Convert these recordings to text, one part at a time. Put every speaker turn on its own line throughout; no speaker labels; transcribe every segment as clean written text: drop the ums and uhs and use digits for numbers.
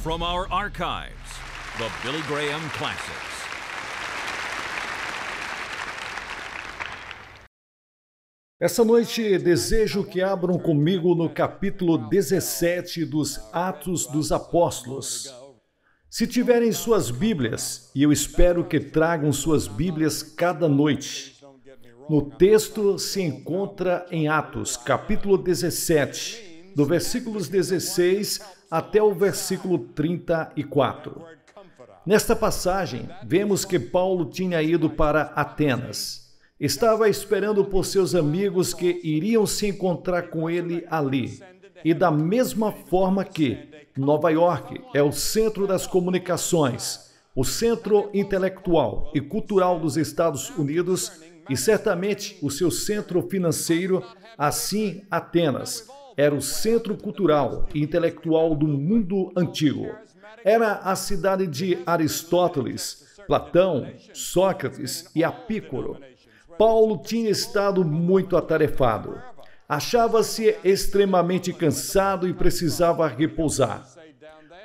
From our archives, the Billy Graham Classics.
Essa noite desejo que abram comigo no capítulo 17 dos Atos dos Apóstolos. Se tiverem suas Bíblias, e eu espero que tragam suas Bíblias cada noite, no texto se encontra em Atos, capítulo 17, do versículos 16 até o versículo 34. Nesta passagem, vemos que Paulo tinha ido para Atenas. Estava esperando por seus amigos que iriam se encontrar com ele ali. E da mesma forma que Nova York é o centro das comunicações, o centro intelectual e cultural dos Estados Unidos e certamente o seu centro financeiro, assim Atenas era o centro cultural e intelectual do mundo antigo. Era a cidade de Aristóteles, Platão, Sócrates e Epicuro. Paulo tinha estado muito atarefado. Achava-se extremamente cansado e precisava repousar.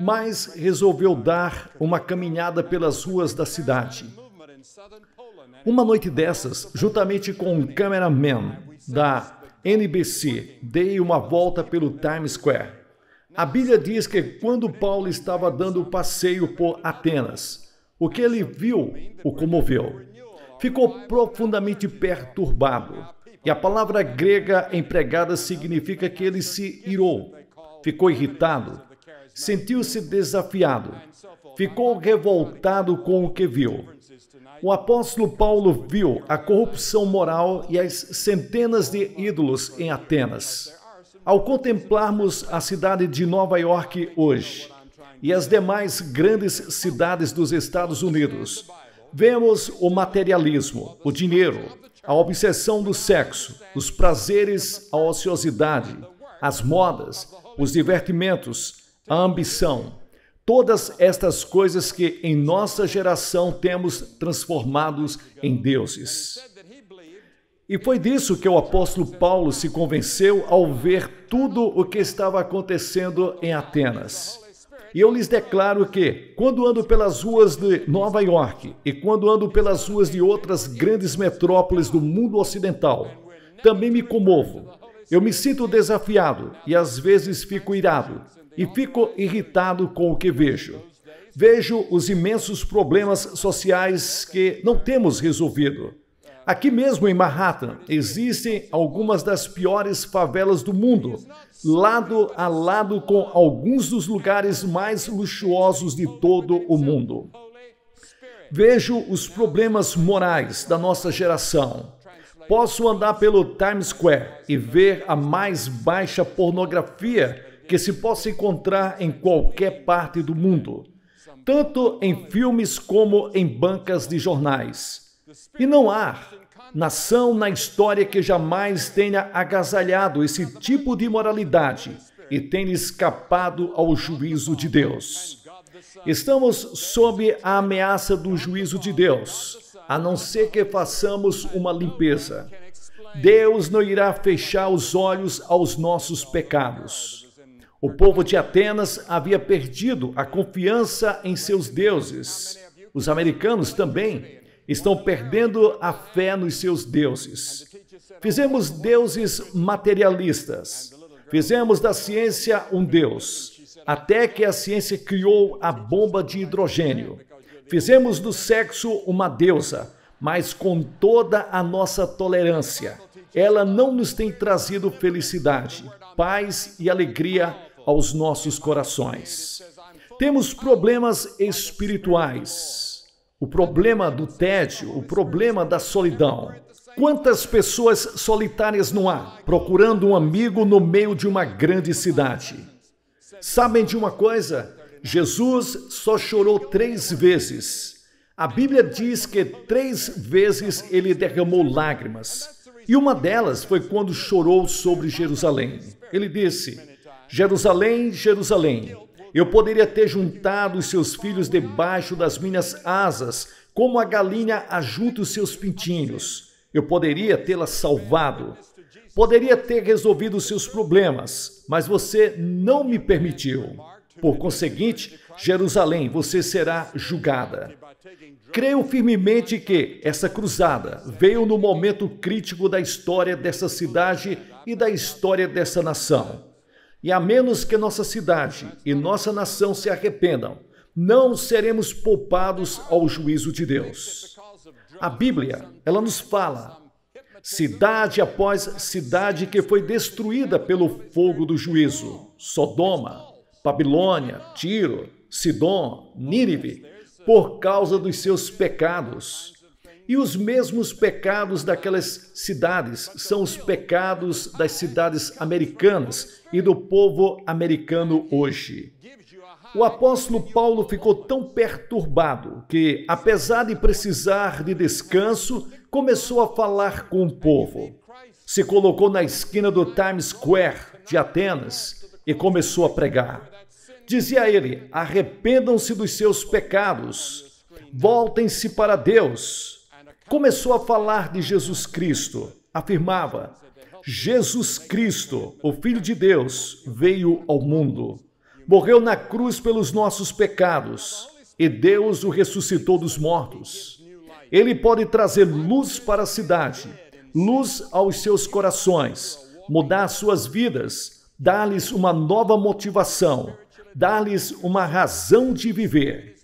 Mas resolveu dar uma caminhada pelas ruas da cidade. Uma noite dessas, juntamente com um cameraman da NBC, dei uma volta pelo Times Square. A Bíblia diz que quando Paulo estava dando o passeio por Atenas, o que ele viu o comoveu. Ficou profundamente perturbado. E a palavra grega empregada significa que ele se irou, ficou irritado, sentiu-se desafiado, ficou revoltado com o que viu. O apóstolo Paulo viu a corrupção moral e as centenas de ídolos em Atenas. Ao contemplarmos a cidade de Nova York hoje e as demais grandes cidades dos Estados Unidos, vemos o materialismo, o dinheiro, a obsessão do sexo, os prazeres, a ociosidade, as modas, os divertimentos, a ambição. Todas estas coisas que em nossa geração temos transformados em deuses. E foi disso que o apóstolo Paulo se convenceu ao ver tudo o que estava acontecendo em Atenas. E eu lhes declaro que, quando ando pelas ruas de Nova York e quando ando pelas ruas de outras grandes metrópoles do mundo ocidental, também me comovo. Eu me sinto desafiado e às vezes fico irado e fico irritado com o que vejo. Vejo os imensos problemas sociais que não temos resolvido. Aqui mesmo em Manhattan, existem algumas das piores favelas do mundo, lado a lado com alguns dos lugares mais luxuosos de todo o mundo. Vejo os problemas morais da nossa geração. Posso andar pelo Times Square e ver a mais baixa pornografia que se possa encontrar em qualquer parte do mundo, tanto em filmes como em bancas de jornais. E não há nação na história que jamais tenha agasalhado esse tipo de moralidade e tenha escapado ao juízo de Deus. Estamos sob a ameaça do juízo de Deus, a não ser que façamos uma limpeza. Deus não irá fechar os olhos aos nossos pecados. O povo de Atenas havia perdido a confiança em seus deuses. Os americanos também estão perdendo a fé nos seus deuses. Fizemos deuses materialistas. Fizemos da ciência um deus, até que a ciência criou a bomba de hidrogênio. Fizemos do sexo uma deusa, mas com toda a nossa tolerância, ela não nos tem trazido felicidade, paz e alegria aos nossos corações. Temos problemas espirituais. O problema do tédio, o problema da solidão. Quantas pessoas solitárias não há, procurando um amigo no meio de uma grande cidade? Sabem de uma coisa? Jesus só chorou 3 vezes. A Bíblia diz que 3 vezes ele derramou lágrimas. E uma delas foi quando chorou sobre Jerusalém. Ele disse: Jerusalém, Jerusalém, eu poderia ter juntado os seus filhos debaixo das minhas asas, como a galinha ajunta os seus pintinhos. Eu poderia tê-la salvado. Poderia ter resolvido os seus problemas, mas você não me permitiu. Por conseguinte, Jerusalém, você será julgada. Creio firmemente que essa cruzada veio no momento crítico da história dessa cidade e da história dessa nação. E a menos que nossa cidade e nossa nação se arrependam, não seremos poupados ao juízo de Deus. A Bíblia, ela nos fala, cidade após cidade que foi destruída pelo fogo do juízo. Sodoma, Babilônia, Tiro, Sidom, Nínive, por causa dos seus pecados. E os mesmos pecados daquelas cidades são os pecados das cidades americanas e do povo americano hoje. O apóstolo Paulo ficou tão perturbado que, apesar de precisar de descanso, começou a falar com o povo. Se colocou na esquina do Times Square de Atenas e começou a pregar. Dizia ele: arrependam-se dos seus pecados, voltem-se para Deus. Começou a falar de Jesus Cristo. Afirmava: Jesus Cristo, o Filho de Deus, veio ao mundo. Morreu na cruz pelos nossos pecados e Deus o ressuscitou dos mortos. Ele pode trazer luz para a cidade, luz aos seus corações, mudar suas vidas, dar-lhes uma nova motivação, dar-lhes uma razão de viver.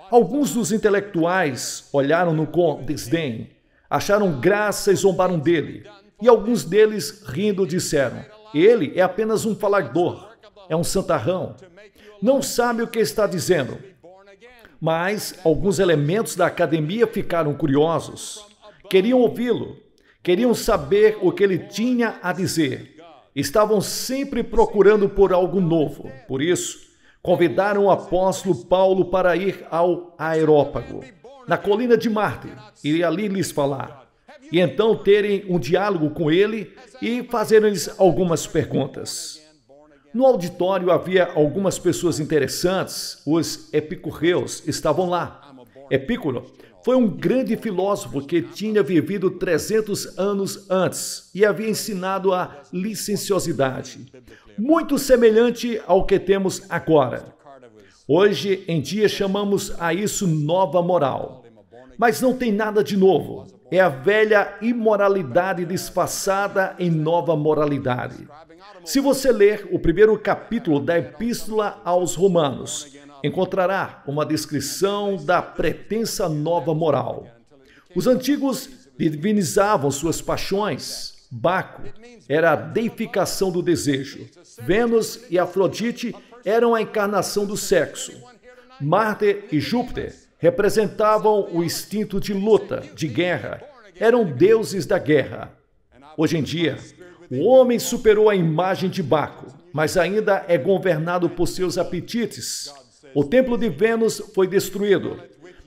Alguns dos intelectuais olharam-no com desdém, acharam graça e zombaram dele. E alguns deles, rindo, disseram: ele é apenas um falador, é um santarrão, não sabe o que está dizendo. Mas alguns elementos da academia ficaram curiosos, queriam ouvi-lo, queriam saber o que ele tinha a dizer. Estavam sempre procurando por algo novo. Por isso, convidaram o apóstolo Paulo para ir ao Areópago, na colina de Marte, e ali lhes falar. E então terem um diálogo com ele e fazerem-lhes algumas perguntas. No auditório havia algumas pessoas interessantes. Os epicúreos estavam lá. Epicuro foi um grande filósofo que tinha vivido 300 anos antes e havia ensinado a licenciosidade, muito semelhante ao que temos agora. Hoje em dia chamamos a isso nova moral. Mas não tem nada de novo. É a velha imoralidade disfarçada em nova moralidade. Se você ler o primeiro capítulo da Epístola aos Romanos, encontrará uma descrição da pretensa nova moral. Os antigos divinizavam suas paixões. Baco era a deificação do desejo. Vênus e Afrodite eram a encarnação do sexo. Marte e Júpiter representavam o instinto de luta, de guerra. Eram deuses da guerra. Hoje em dia, o homem superou a imagem de Baco, mas ainda é governado por seus apetites. O templo de Vênus foi destruído,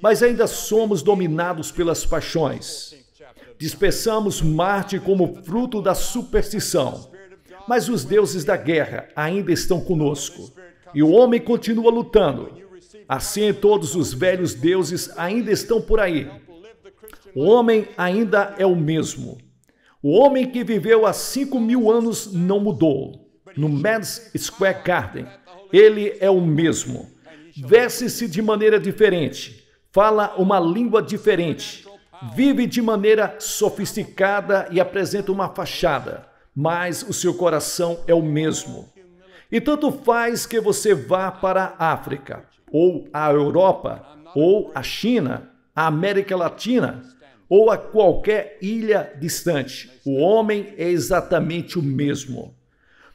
mas ainda somos dominados pelas paixões. Dispersamos Marte como fruto da superstição, mas os deuses da guerra ainda estão conosco, e o homem continua lutando. Assim, todos os velhos deuses ainda estão por aí. O homem ainda é o mesmo. O homem que viveu há 5.000 anos não mudou. No Madison Square Garden, ele é o mesmo. Veste-se de maneira diferente, fala uma língua diferente, vive de maneira sofisticada e apresenta uma fachada, mas o seu coração é o mesmo. E tanto faz que você vá para a África, ou a Europa, ou a China, a América Latina, ou a qualquer ilha distante. O homem é exatamente o mesmo.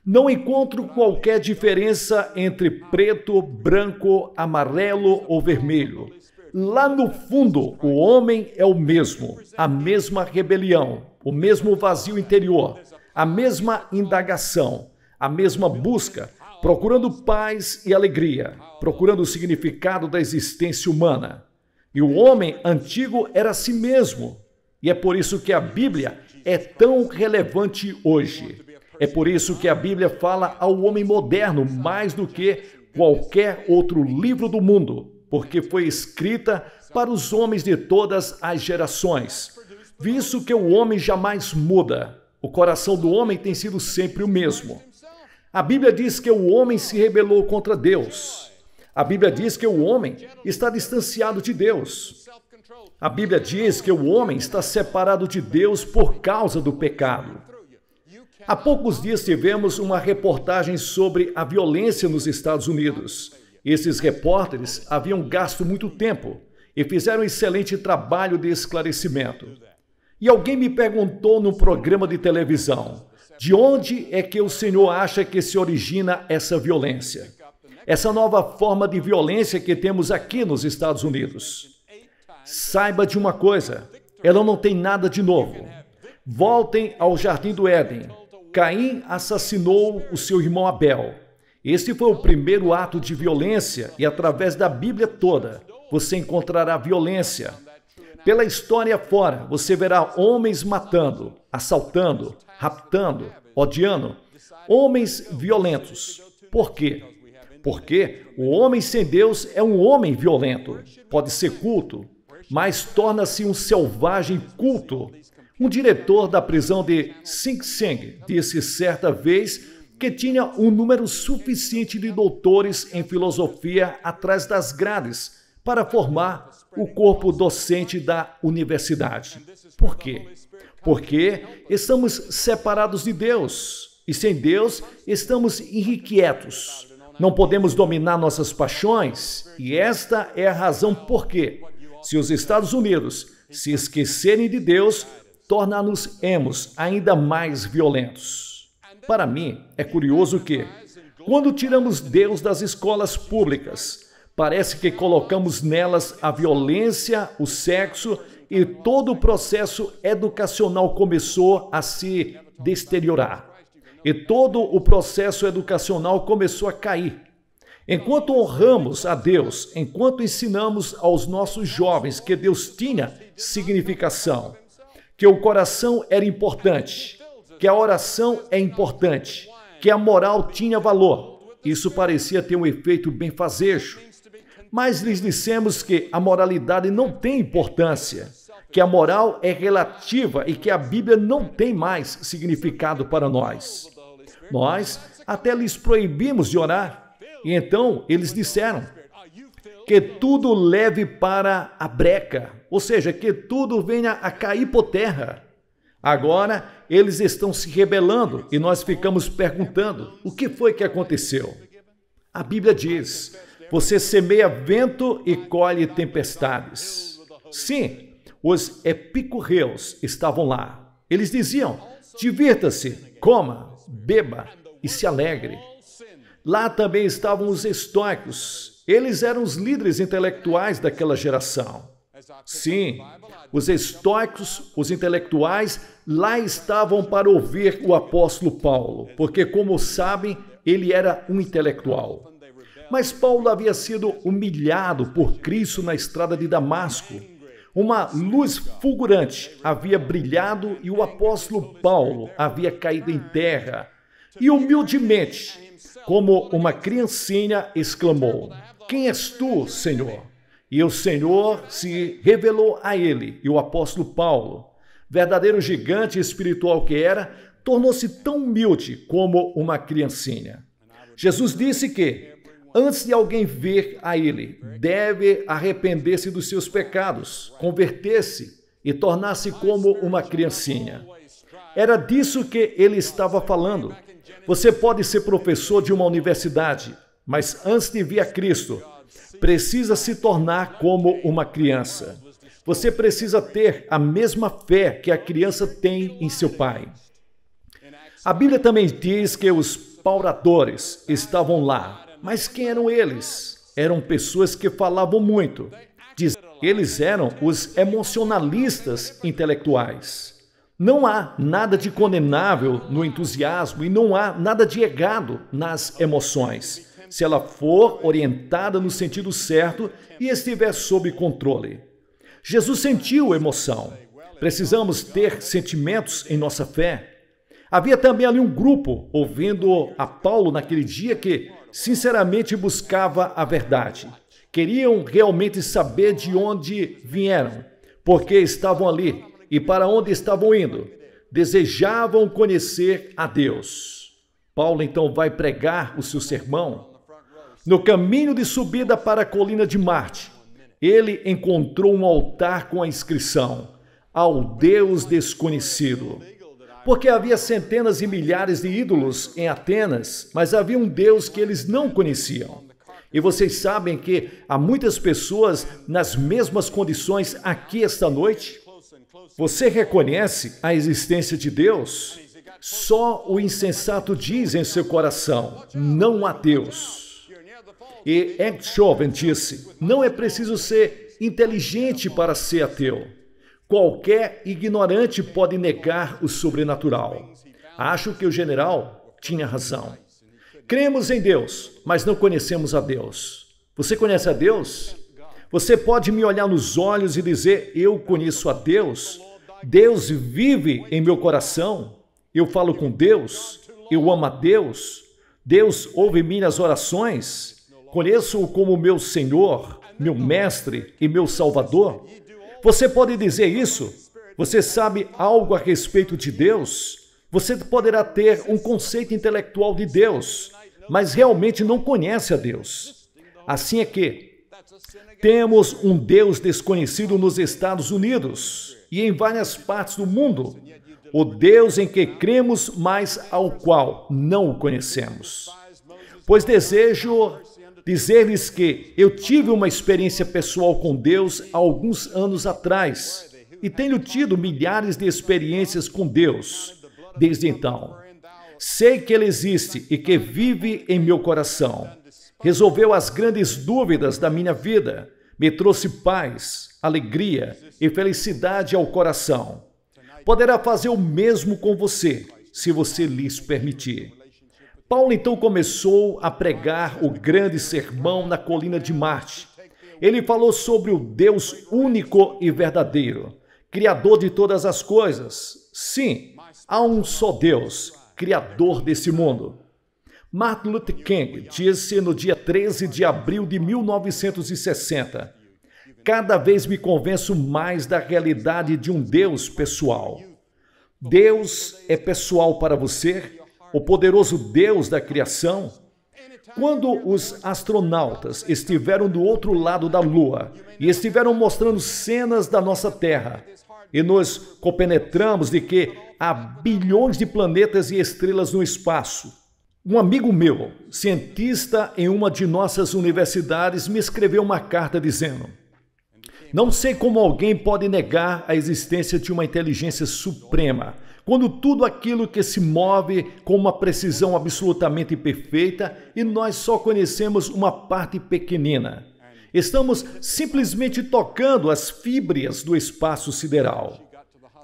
Não encontro qualquer diferença entre preto, branco, amarelo ou vermelho. Lá no fundo, o homem é o mesmo, a mesma rebelião, o mesmo vazio interior, a mesma indagação, a mesma busca, procurando paz e alegria, procurando o significado da existência humana. E o homem antigo era a si mesmo. E é por isso que a Bíblia é tão relevante hoje. É por isso que a Bíblia fala ao homem moderno mais do que qualquer outro livro do mundo, porque foi escrita para os homens de todas as gerações, visto que o homem jamais muda. O coração do homem tem sido sempre o mesmo. A Bíblia diz que o homem se rebelou contra Deus. A Bíblia diz que o homem está distanciado de Deus. A Bíblia diz que o homem está separado de Deus por causa do pecado. Há poucos dias tivemos uma reportagem sobre a violência nos Estados Unidos. Esses repórteres haviam gasto muito tempo e fizeram um excelente trabalho de esclarecimento. E alguém me perguntou no programa de televisão, de onde é que o Senhor acha que se origina essa violência? Essa nova forma de violência que temos aqui nos Estados Unidos. Saiba de uma coisa, ela não tem nada de novo. Voltem ao Jardim do Éden. Caim assassinou o seu irmão Abel. Este foi o primeiro ato de violência e através da Bíblia toda você encontrará violência. Pela história fora, você verá homens matando, assaltando, raptando, odiando. Homens violentos. Por quê? Porque o homem sem Deus é um homem violento. Pode ser culto, mas torna-se um selvagem culto. Um diretor da prisão de Sing Sing disse certa vez que tinha um número suficiente de doutores em filosofia atrás das grades para formar o corpo docente da universidade. Por quê? Porque estamos separados de Deus e sem Deus estamos irrequietos. Não podemos dominar nossas paixões e esta é a razão por que, se os Estados Unidos se esquecerem de Deus, torna-nos ainda mais violentos. Para mim, é curioso que, quando tiramos Deus das escolas públicas, parece que colocamos nelas a violência, o sexo e todo o processo educacional começou a se deteriorar. E todo o processo educacional começou a cair. Enquanto honramos a Deus, enquanto ensinamos aos nossos jovens que Deus tinha significação, que o coração era importante, que a oração é importante, que a moral tinha valor. Isso parecia ter um efeito benfazejo. Mas lhes dissemos que a moralidade não tem importância, que a moral é relativa e que a Bíblia não tem mais significado para nós. Nós até lhes proibimos de orar. E então eles disseram que tudo leve para a breca, ou seja, que tudo venha a cair por terra. Agora eles estão se rebelando e nós ficamos perguntando, o que foi que aconteceu? A Bíblia diz, você semeia vento e colhe tempestades. Sim, os epicurreus estavam lá. Eles diziam, divirta-se, coma, beba e se alegre. Lá também estavam os estoicos. Eles eram os líderes intelectuais daquela geração. Sim, os estoicos, os intelectuais, lá estavam para ouvir o apóstolo Paulo, porque, como sabem, ele era um intelectual. Mas Paulo havia sido humilhado por Cristo na estrada de Damasco. Uma luz fulgurante havia brilhado e o apóstolo Paulo havia caído em terra. E humildemente, como uma criancinha, exclamou, quem és tu, Senhor? E o Senhor se revelou a ele, e o apóstolo Paulo, verdadeiro gigante espiritual que era, tornou-se tão humilde como uma criancinha. Jesus disse que, antes de alguém vir a ele, deve arrepender-se dos seus pecados, converter-se e tornar-se como uma criancinha. Era disso que ele estava falando. Você pode ser professor de uma universidade, mas antes de vir a Cristo, precisa se tornar como uma criança. Você precisa ter a mesma fé que a criança tem em seu pai. A Bíblia também diz que os pauradores estavam lá. Mas quem eram eles? Eram pessoas que falavam muito. Eles eram os emocionalistas intelectuais. Não há nada de condenável no entusiasmo e não há nada de errado nas emoções, se ela for orientada no sentido certo e estiver sob controle. Jesus sentiu emoção. Precisamos ter sentimentos em nossa fé. Havia também ali um grupo, ouvindo a Paulo naquele dia, que sinceramente buscava a verdade. Queriam realmente saber de onde vieram, porque estavam ali e para onde estavam indo. Desejavam conhecer a Deus. Paulo então vai pregar o seu sermão. No caminho de subida para a colina de Marte, ele encontrou um altar com a inscrição: ao Deus desconhecido. Porque havia centenas e milhares de ídolos em Atenas, mas havia um Deus que eles não conheciam. E vocês sabem que há muitas pessoas nas mesmas condições aqui esta noite? Você reconhece a existência de Deus? Só o insensato diz em seu coração: não há Deus. E Eckhoven disse: não é preciso ser inteligente para ser ateu. Qualquer ignorante pode negar o sobrenatural. Acho que o general tinha razão. Cremos em Deus, mas não conhecemos a Deus. Você conhece a Deus? Você pode me olhar nos olhos e dizer: eu conheço a Deus? Deus vive em meu coração? Eu falo com Deus? Eu amo a Deus? Deus ouve minhas orações? Conheço-o como meu Senhor, meu Mestre e meu Salvador? Você pode dizer isso? Você sabe algo a respeito de Deus? Você poderá ter um conceito intelectual de Deus, mas realmente não conhece a Deus. Assim é que temos um Deus desconhecido nos Estados Unidos e em várias partes do mundo. O Deus em que cremos, mas ao qual não o conhecemos. Pois desejo dizer-lhes que eu tive uma experiência pessoal com Deus há alguns anos atrás e tenho tido milhares de experiências com Deus desde então. Sei que Ele existe e que vive em meu coração. Resolveu as grandes dúvidas da minha vida, me trouxe paz, alegria e felicidade ao coração. Poderá fazer o mesmo com você, se você lhes permitir. Paulo então começou a pregar o grande sermão na colina de Marte. Ele falou sobre o Deus único e verdadeiro, Criador de todas as coisas. Sim, há um só Deus, Criador desse mundo. Martin Luther King disse no dia 13 de abril de 1960, cada vez me convenço mais da realidade de um Deus pessoal. Deus é pessoal para você? O poderoso Deus da criação? Quando os astronautas estiveram do outro lado da Lua e estiveram mostrando cenas da nossa Terra, e nos compenetramos de que há bilhões de planetas e estrelas no espaço, um amigo meu, cientista em uma de nossas universidades, me escreveu uma carta dizendo: não sei como alguém pode negar a existência de uma inteligência suprema, quando tudo aquilo que se move com uma precisão absolutamente perfeita e nós só conhecemos uma parte pequenina. Estamos simplesmente tocando as fibras do espaço sideral.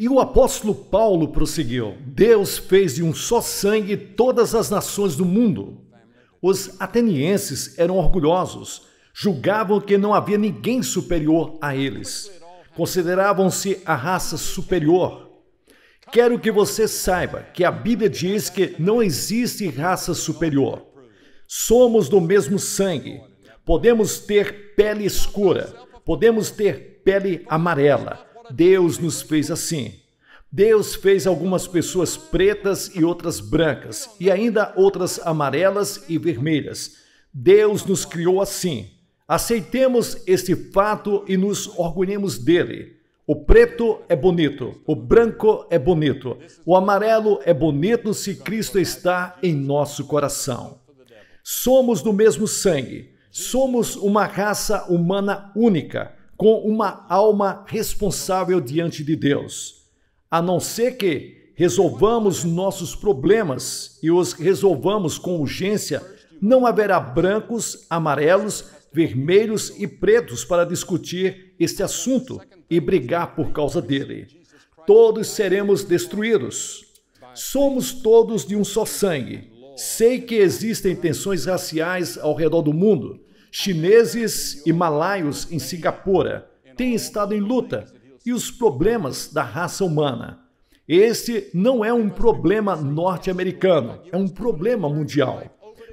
E o apóstolo Paulo prosseguiu: Deus fez de um só sangue todas as nações do mundo. Os atenienses eram orgulhosos, julgavam que não havia ninguém superior a eles. Consideravam-se a raça superior. Quero que você saiba que a Bíblia diz que não existe raça superior. Somos do mesmo sangue. Podemos ter pele escura, podemos ter pele amarela. Deus nos fez assim. Deus fez algumas pessoas pretas e outras brancas, e ainda outras amarelas e vermelhas. Deus nos criou assim. Aceitemos este fato e nos orgulhemos dele. O preto é bonito, o branco é bonito, o amarelo é bonito se Cristo está em nosso coração. Somos do mesmo sangue, somos uma raça humana única, com uma alma responsável diante de Deus. A não ser que resolvamos nossos problemas e os resolvamos com urgência, não haverá brancos, amarelos, vermelhos e pretos para discutir este assunto e brigar por causa dele. Todos seremos destruídos. Somos todos de um só sangue. Sei que existem tensões raciais ao redor do mundo. Chineses e malaios em Singapura têm estado em luta, e os problemas da raça humana. Este não é um problema norte-americano, é um problema mundial.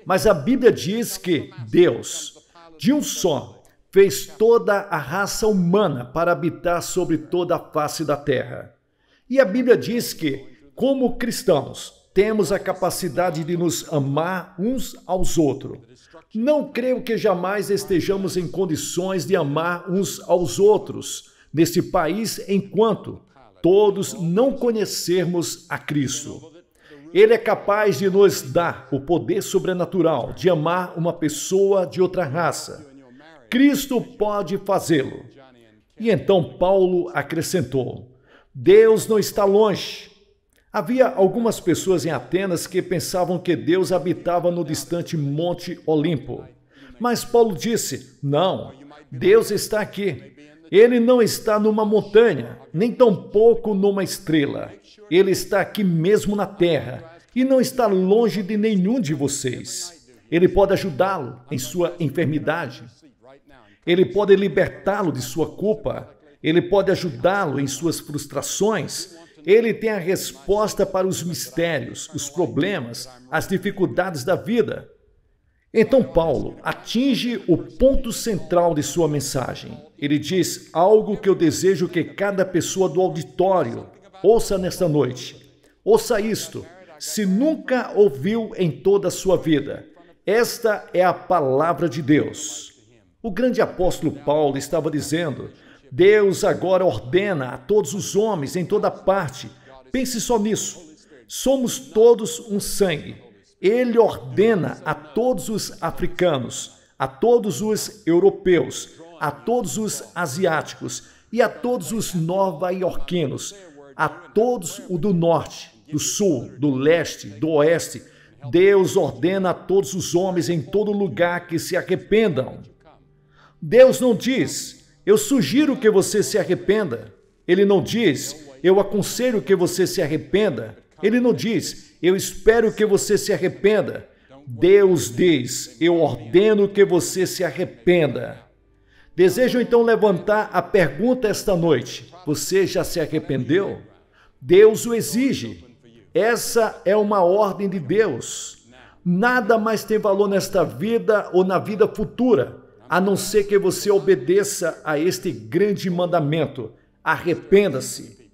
Mas a Bíblia diz que Deus, de um só, fez toda a raça humana para habitar sobre toda a face da terra. E a Bíblia diz que, como cristãos, temos a capacidade de nos amar uns aos outros. Não creio que jamais estejamos em condições de amar uns aos outros neste país enquanto todos não conhecermos a Cristo. Ele é capaz de nos dar o poder sobrenatural de amar uma pessoa de outra raça. Cristo pode fazê-lo. E então Paulo acrescentou: Deus não está longe. Havia algumas pessoas em Atenas que pensavam que Deus habitava no distante Monte Olimpo. Mas Paulo disse: não, Deus está aqui. Ele não está numa montanha, nem tampouco numa estrela. Ele está aqui mesmo na terra e não está longe de nenhum de vocês. Ele pode ajudá-lo em sua enfermidade. Ele pode libertá-lo de sua culpa. Ele pode ajudá-lo em suas frustrações. Ele tem a resposta para os mistérios, os problemas, as dificuldades da vida. Então Paulo atinge o ponto central de sua mensagem. Ele diz algo que eu desejo que cada pessoa do auditório ouça nesta noite. Ouça isto, se nunca ouviu em toda a sua vida. Esta é a palavra de Deus. O grande apóstolo Paulo estava dizendo: Deus agora ordena a todos os homens em toda parte. Pense só nisso. Somos todos um sangue. Ele ordena a todos os africanos, a todos os europeus, a todos os asiáticos e a todos os nova-iorquinos, a todos o do norte, do sul, do leste, do oeste. Deus ordena a todos os homens em todo lugar que se arrependam. Deus não diz: eu sugiro que você se arrependa. Ele não diz: eu aconselho que você se arrependa. Ele não diz: eu espero que você se arrependa. Deus diz: eu ordeno que você se arrependa. Desejo então levantar a pergunta esta noite: você já se arrependeu? Deus o exige. Essa é uma ordem de Deus. Nada mais tem valor nesta vida ou na vida futura, a não ser que você obedeça a este grande mandamento: arrependa-se.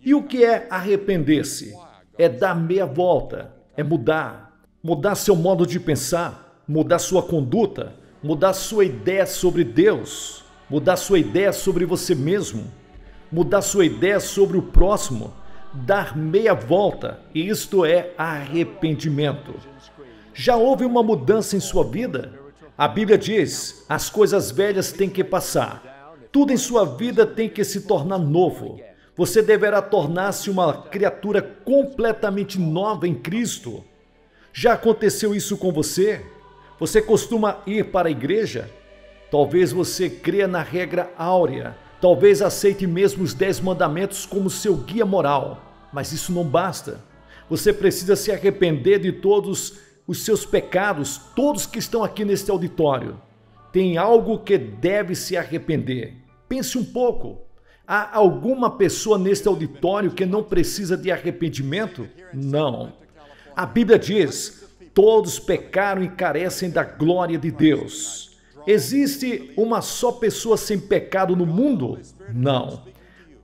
E o que é arrepender-se? É dar meia volta, é mudar seu modo de pensar, mudar sua conduta, mudar sua ideia sobre Deus, mudar sua ideia sobre você mesmo, mudar sua ideia sobre o próximo, dar meia volta, e isto é arrependimento. Já houve uma mudança em sua vida? A Bíblia diz: as coisas velhas têm que passar, tudo em sua vida tem que se tornar novo. Você deverá tornar-se uma criatura completamente nova em Cristo. Já aconteceu isso com você? Você costuma ir para a igreja? Talvez você creia na regra áurea. Talvez aceite mesmo os 10 mandamentos como seu guia moral. Mas isso não basta. Você precisa se arrepender de todos os seus pecados, todos que estão aqui neste auditório. Tem algo que deve se arrepender. Pense um pouco. Há alguma pessoa neste auditório que não precisa de arrependimento? Não. A Bíblia diz: todos pecaram e carecem da glória de Deus. Existe uma só pessoa sem pecado no mundo? Não.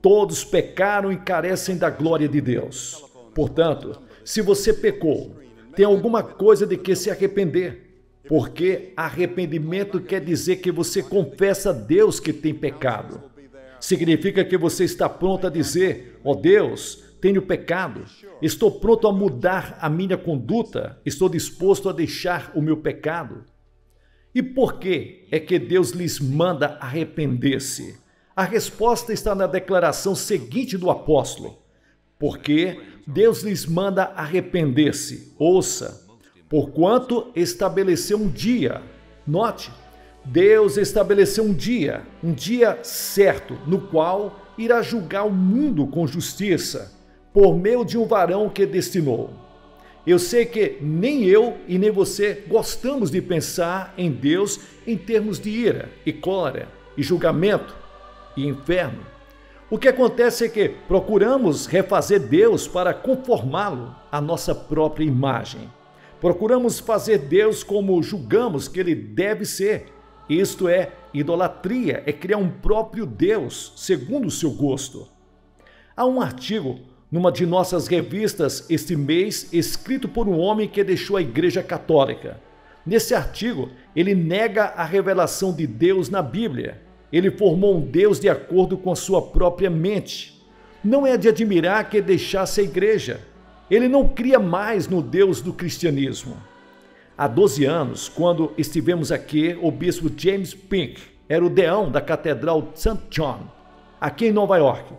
Todos pecaram e carecem da glória de Deus. Portanto, se você pecou, tem alguma coisa de que se arrepender. Porque arrependimento quer dizer que você confessa a Deus que tem pecado. Significa que você está pronto a dizer: ó Deus, tenho pecado, estou pronto a mudar a minha conduta, estou disposto a deixar o meu pecado. E por que é que Deus lhes manda arrepender-se? A resposta está na declaração seguinte do apóstolo: porque Deus lhes manda arrepender-se. Ouça: porquanto estabeleceu um dia. Note, Deus estabeleceu um dia certo, no qual irá julgar o mundo com justiça, por meio de um varão que destinou. Eu sei que nem eu e nem você gostamos de pensar em Deus em termos de ira e cólera e julgamento e inferno. O que acontece é que procuramos refazer Deus para conformá-lo à nossa própria imagem. Procuramos fazer Deus como julgamos que ele deve ser. Isto é idolatria, é criar um próprio Deus segundo o seu gosto. Há um artigo numa de nossas revistas este mês, escrito por um homem que deixou a Igreja Católica. Nesse artigo, ele nega a revelação de Deus na Bíblia. Ele formou um Deus de acordo com a sua própria mente. Não é de admirar que deixasse a igreja. Ele não cria mais no Deus do cristianismo. Há 12 anos, quando estivemos aqui, o bispo James Pink era o deão da Catedral St. John, aqui em Nova York.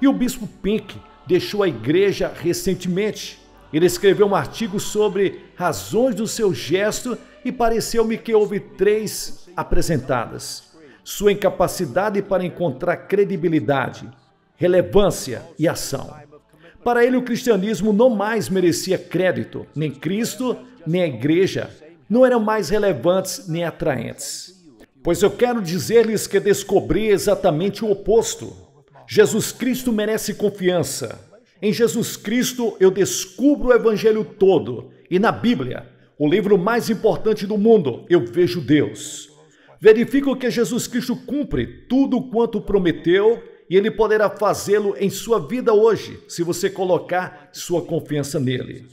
E o bispo Pink deixou a igreja recentemente. Ele escreveu um artigo sobre razões do seu gesto e pareceu-me que houve 3 apresentadas. Sua incapacidade para encontrar credibilidade, relevância e ação. Para ele, o cristianismo não mais merecia crédito, nem Cristo, nem a igreja, não eram mais relevantes nem atraentes. Pois eu quero dizer-lhes que descobri exatamente o oposto. Jesus Cristo merece confiança. Em Jesus Cristo eu descubro o evangelho todo e na Bíblia, o livro mais importante do mundo, eu vejo Deus. Verifico que Jesus Cristo cumpre tudo quanto prometeu e Ele poderá fazê-lo em sua vida hoje, se você colocar sua confiança nele.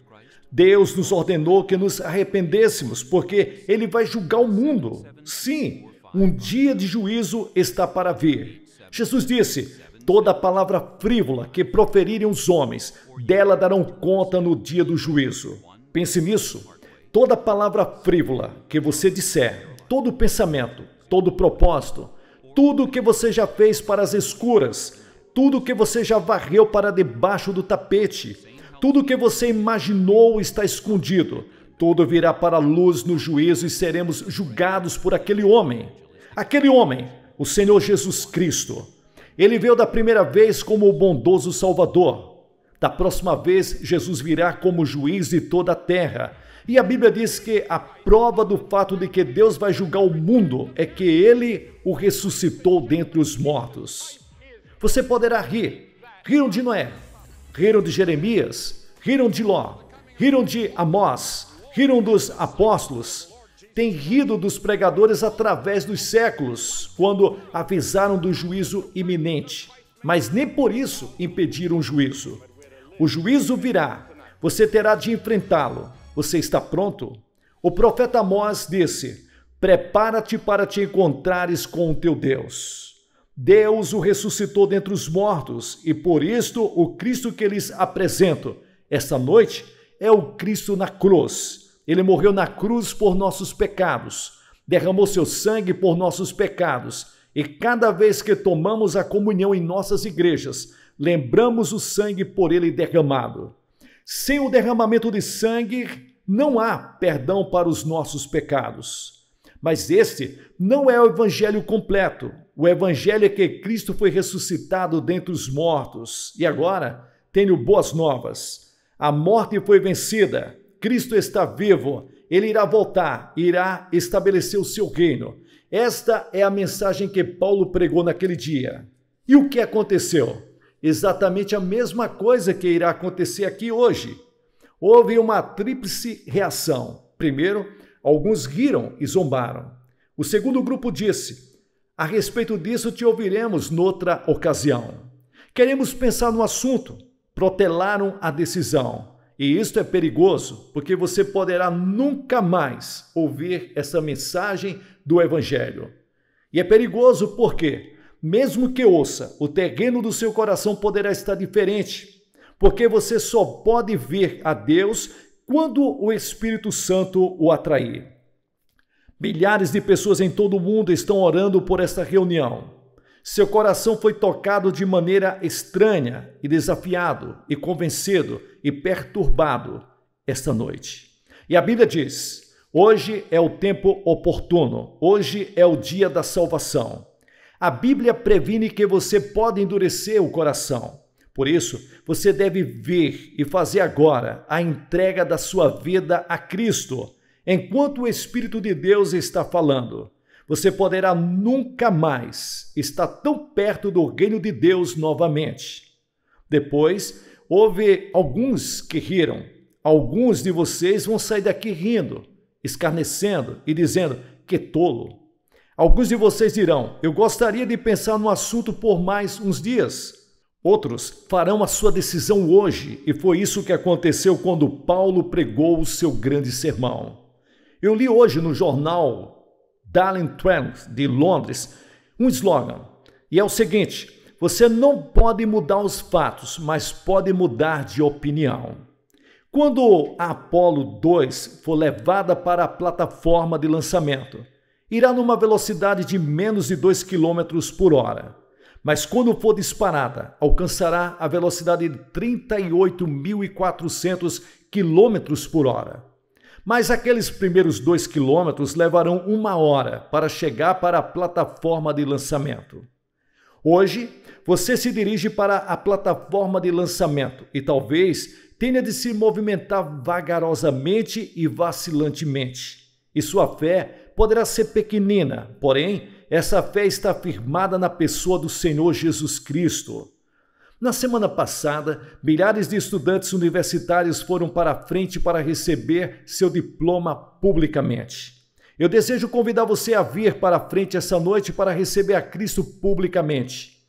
Deus nos ordenou que nos arrependêssemos, porque Ele vai julgar o mundo. Sim, um dia de juízo está para vir. Jesus disse: toda palavra frívola que proferirem os homens, dela darão conta no dia do juízo. Pense nisso. Toda palavra frívola que você disser, todo pensamento, todo propósito, tudo que você já fez para as escuras, tudo que você já varreu para debaixo do tapete, tudo que você imaginou está escondido, tudo virá para a luz no juízo e seremos julgados por aquele homem. Aquele homem, o Senhor Jesus Cristo. Ele veio da primeira vez como o bondoso Salvador. Da próxima vez, Jesus virá como juiz de toda a terra. E a Bíblia diz que a prova do fato de que Deus vai julgar o mundo é que Ele o ressuscitou dentre os mortos. Você poderá rir. Riram de Noé, riram de Jeremias, riram de Ló, riram de Amós, riram dos apóstolos. Tem rido dos pregadores através dos séculos, quando avisaram do juízo iminente. Mas nem por isso impediram o juízo. O juízo virá. Você terá de enfrentá-lo. Você está pronto? O profeta Amós disse: prepara-te para te encontrares com o teu Deus. Deus o ressuscitou dentre os mortos e por isto o Cristo que lhes apresento esta noite é o Cristo na cruz. Ele morreu na cruz por nossos pecados, derramou seu sangue por nossos pecados e cada vez que tomamos a comunhão em nossas igrejas, lembramos o sangue por ele derramado. Sem o derramamento de sangue, não há perdão para os nossos pecados. Mas este não é o evangelho completo. O evangelho é que Cristo foi ressuscitado dentre os mortos. E agora, tenho boas novas. A morte foi vencida. Cristo está vivo. Ele irá voltar, irá estabelecer o seu reino. Esta é a mensagem que Paulo pregou naquele dia. E o que aconteceu? Exatamente a mesma coisa que irá acontecer aqui hoje. Houve uma tríplice reação. Primeiro, alguns riram e zombaram. O segundo grupo disse: a respeito disso te ouviremos noutra ocasião. Queremos pensar no assunto. Protelaram a decisão. E isto é perigoso, porque você poderá nunca mais ouvir essa mensagem do Evangelho. E é perigoso porque, mesmo que ouça, o terreno do seu coração poderá estar diferente, porque você só pode ver a Deus quando o Espírito Santo o atrair. Milhares de pessoas em todo o mundo estão orando por esta reunião. Seu coração foi tocado de maneira estranha e desafiado e convencido e perturbado esta noite. E a Bíblia diz: hoje é o tempo oportuno, hoje é o dia da salvação. A Bíblia previne que você pode endurecer o coração. Por isso, você deve ver e fazer agora a entrega da sua vida a Cristo, enquanto o Espírito de Deus está falando. Você poderá nunca mais estar tão perto do reino de Deus novamente. Depois, houve alguns que riram. Alguns de vocês vão sair daqui rindo, escarnecendo e dizendo: que tolo. Alguns de vocês dirão: eu gostaria de pensar no assunto por mais uns dias. Outros farão a sua decisão hoje, e foi isso que aconteceu quando Paulo pregou o seu grande sermão. Eu li hoje no jornal Daily Trend de Londres um slogan, e é o seguinte: você não pode mudar os fatos, mas pode mudar de opinião. Quando a Apollo 2 for levada para a plataforma de lançamento, irá numa velocidade de menos de 2 km por hora. Mas quando for disparada, alcançará a velocidade de 38.400 km por hora. Mas aqueles primeiros 2 quilômetros levarão 1 hora para chegar para a plataforma de lançamento. Hoje, você se dirige para a plataforma de lançamento e talvez tenha de se movimentar vagarosamente e vacilantemente. E sua fé poderá ser pequenina, porém, essa fé está firmada na pessoa do Senhor Jesus Cristo. Na semana passada, milhares de estudantes universitários foram para a frente para receber seu diploma publicamente. Eu desejo convidar você a vir para a frente essa noite para receber a Cristo publicamente.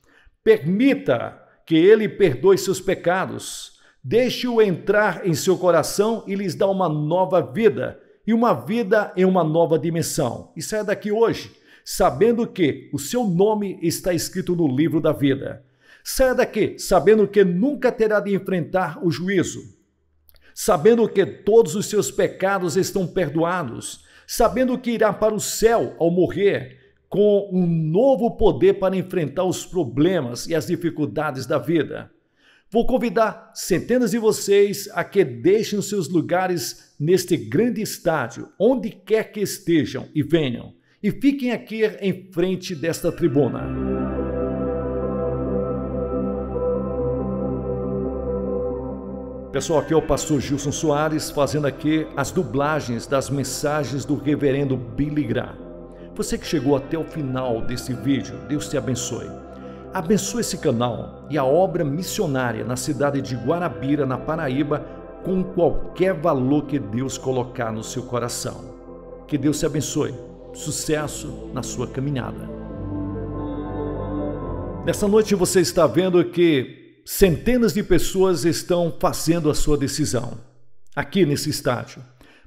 Permita que Ele perdoe seus pecados. Deixe-o entrar em seu coração e lhes dá uma nova vida, e uma vida em uma nova dimensão. E saia daqui hoje, sabendo que o seu nome está escrito no livro da vida. Saia daqui, sabendo que nunca terá de enfrentar o juízo. Sabendo que todos os seus pecados estão perdoados. Sabendo que irá para o céu ao morrer, com um novo poder para enfrentar os problemas e as dificuldades da vida. Vou convidar centenas de vocês a que deixem os seus lugares neste grande estádio, onde quer que estejam, e venham. E fiquem aqui em frente desta tribuna. Pessoal, aqui é o pastor Gilson Soares fazendo aqui as dublagens das mensagens do reverendo Billy Graham. Você que chegou até o final desse vídeo, Deus te abençoe. Abençoe esse canal e a obra missionária na cidade de Guarabira, na Paraíba, com qualquer valor que Deus colocar no seu coração. Que Deus te abençoe. Sucesso na sua caminhada. Nessa noite você está vendo que centenas de pessoas estão fazendo a sua decisão aqui nesse estádio.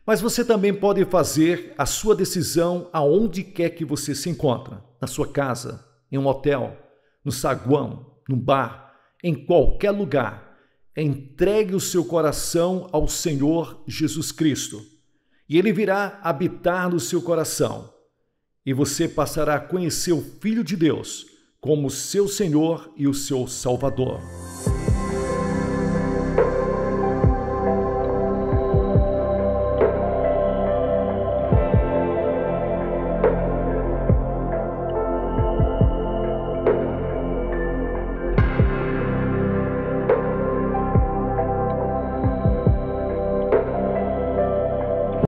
Mas você também pode fazer a sua decisão aonde quer que você se encontre. Na sua casa, em um hotel, no saguão, no bar, em qualquer lugar. Entregue o seu coração ao Senhor Jesus Cristo e Ele virá habitar no seu coração e você passará a conhecer o Filho de Deus como seu Senhor e o seu Salvador.